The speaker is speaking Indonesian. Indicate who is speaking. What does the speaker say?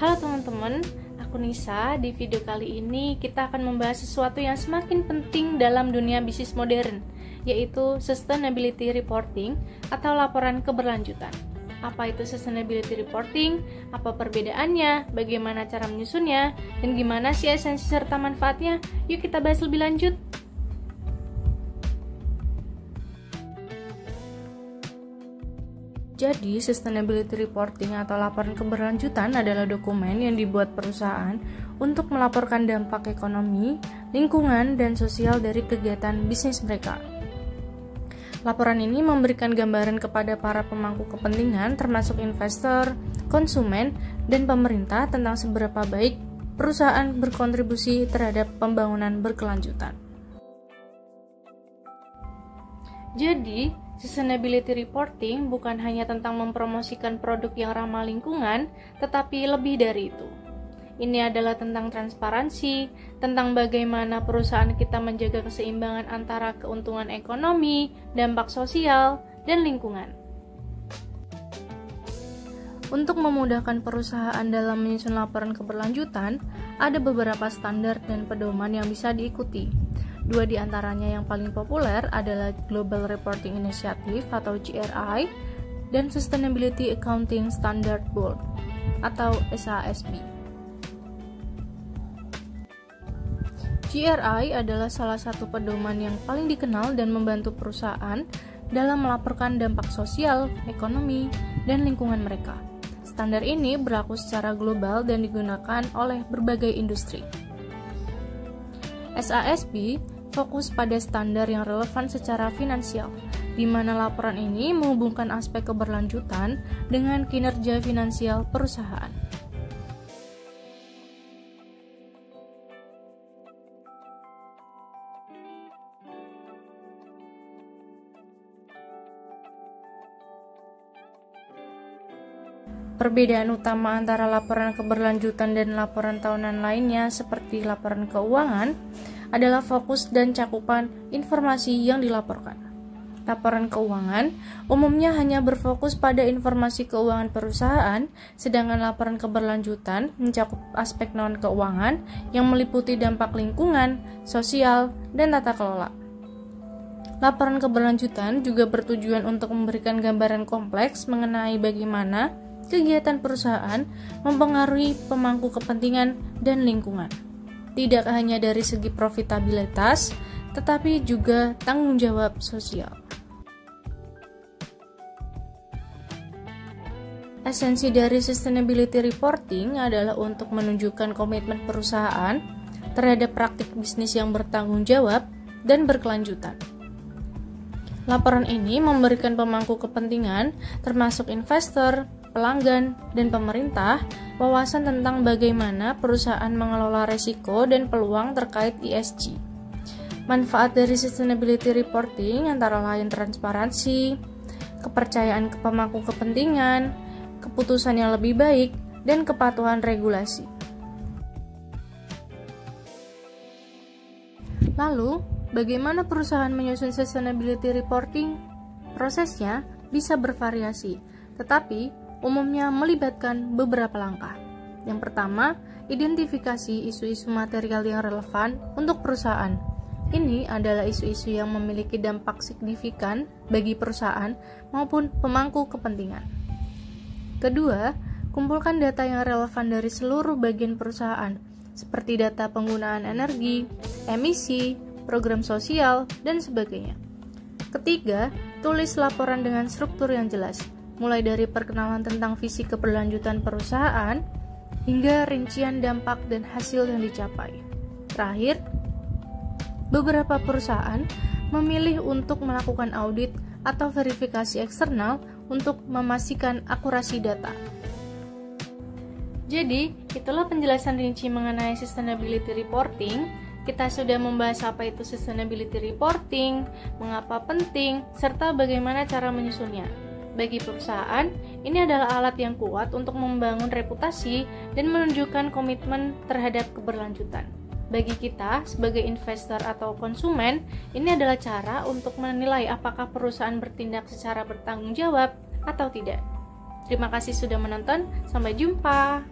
Speaker 1: Halo teman-teman, aku Nisa. Di video kali ini kita akan membahas sesuatu yang semakin penting dalam dunia bisnis modern, yaitu sustainability reporting atau laporan keberlanjutan. Apa itu sustainability reporting? Apa perbedaannya? Bagaimana cara menyusunnya? Dan gimana sih esensi serta manfaatnya? Yuk kita bahas lebih lanjut. Jadi, sustainability reporting atau laporan keberlanjutan adalah dokumen yang dibuat perusahaan untuk melaporkan dampak ekonomi, lingkungan, dan sosial dari kegiatan bisnis mereka. Laporan ini memberikan gambaran kepada para pemangku kepentingan termasuk investor, konsumen, dan pemerintah tentang seberapa baik perusahaan berkontribusi terhadap pembangunan berkelanjutan. Jadi, sustainability reporting bukan hanya tentang mempromosikan produk yang ramah lingkungan, tetapi lebih dari itu. Ini adalah tentang transparansi, tentang bagaimana perusahaan kita menjaga keseimbangan antara keuntungan ekonomi, dampak sosial, dan lingkungan. Untuk memudahkan perusahaan dalam menyusun laporan keberlanjutan, ada beberapa standar dan pedoman yang bisa diikuti. Dua di antaranya yang paling populer adalah Global Reporting Initiative atau GRI dan Sustainability Accounting Standard Board atau SASB. GRI adalah salah satu pedoman yang paling dikenal dan membantu perusahaan dalam melaporkan dampak sosial, ekonomi, dan lingkungan mereka. Standar ini berlaku secara global dan digunakan oleh berbagai industri. SASB fokus pada standar yang relevan secara finansial, di mana laporan ini menghubungkan aspek keberlanjutan dengan kinerja finansial perusahaan. Perbedaan utama antara laporan keberlanjutan dan laporan tahunan lainnya seperti laporan keuangan adalah fokus dan cakupan informasi yang dilaporkan. Laporan keuangan umumnya hanya berfokus pada informasi keuangan perusahaan, sedangkan laporan keberlanjutan mencakup aspek non-keuangan yang meliputi dampak lingkungan, sosial, dan tata kelola. Laporan keberlanjutan juga bertujuan untuk memberikan gambaran kompleks mengenai bagaimana kegiatan perusahaan mempengaruhi pemangku kepentingan dan lingkungan. Tidak hanya dari segi profitabilitas, tetapi juga tanggung jawab sosial. Esensi dari sustainability reporting adalah untuk menunjukkan komitmen perusahaan terhadap praktik bisnis yang bertanggung jawab dan berkelanjutan. Laporan ini memberikan pemangku kepentingan, termasuk investor, pelanggan, dan pemerintah, wawasan tentang bagaimana perusahaan mengelola risiko dan peluang terkait ESG. Manfaat dari sustainability reporting antara lain transparansi, kepercayaan ke pemangku kepentingan, keputusan yang lebih baik, dan kepatuhan regulasi. Lalu, bagaimana perusahaan menyusun sustainability reporting? Prosesnya bisa bervariasi, tetapi umumnya melibatkan beberapa langkah. Yang pertama, identifikasi isu-isu material yang relevan untuk perusahaan. Ini adalah isu-isu yang memiliki dampak signifikan bagi perusahaan maupun pemangku kepentingan. Kedua, kumpulkan data yang relevan dari seluruh bagian perusahaan, seperti data penggunaan energi, emisi, program sosial, dan sebagainya. Ketiga, tulis laporan dengan struktur yang jelas, mulai dari perkenalan tentang visi keberlanjutan perusahaan hingga rincian dampak dan hasil yang dicapai. Terakhir, beberapa perusahaan memilih untuk melakukan audit atau verifikasi eksternal untuk memastikan akurasi data. Jadi, itulah penjelasan rinci mengenai sustainability reporting. Kita sudah membahas apa itu sustainability reporting, mengapa penting, serta bagaimana cara menyusunnya. Bagi perusahaan, ini adalah alat yang kuat untuk membangun reputasi dan menunjukkan komitmen terhadap keberlanjutan. Bagi kita, sebagai investor atau konsumen, ini adalah cara untuk menilai apakah perusahaan bertindak secara bertanggung jawab atau tidak. Terima kasih sudah menonton, sampai jumpa.